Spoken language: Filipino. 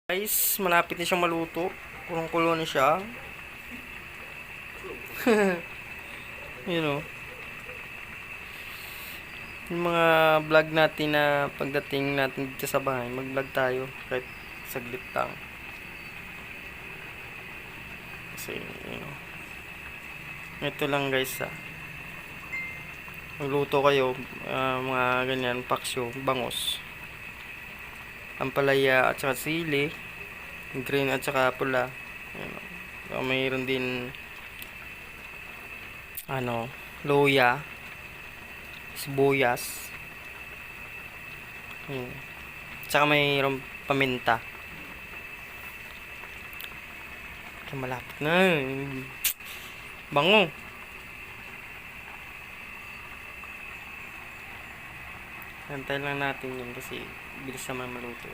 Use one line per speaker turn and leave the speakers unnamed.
Guys, malapit na siyang maluto. Kulong-kulo na siya. Yun o. Yung mga vlog natin na pagdating natin dito sa bahay, mag-vlog tayo kahit saglit lang. Kasi, yun o. Ito lang guys magluto kayo, mga ganyan, paksyo, bangos. Ampalaya at saka sili, green at saka pula. So, mayroon din luya, sibuyas. Tsaka mayroon paminta. Kaya malapit na. Bango. Antay lang natin yun kasi bilis naman maluto.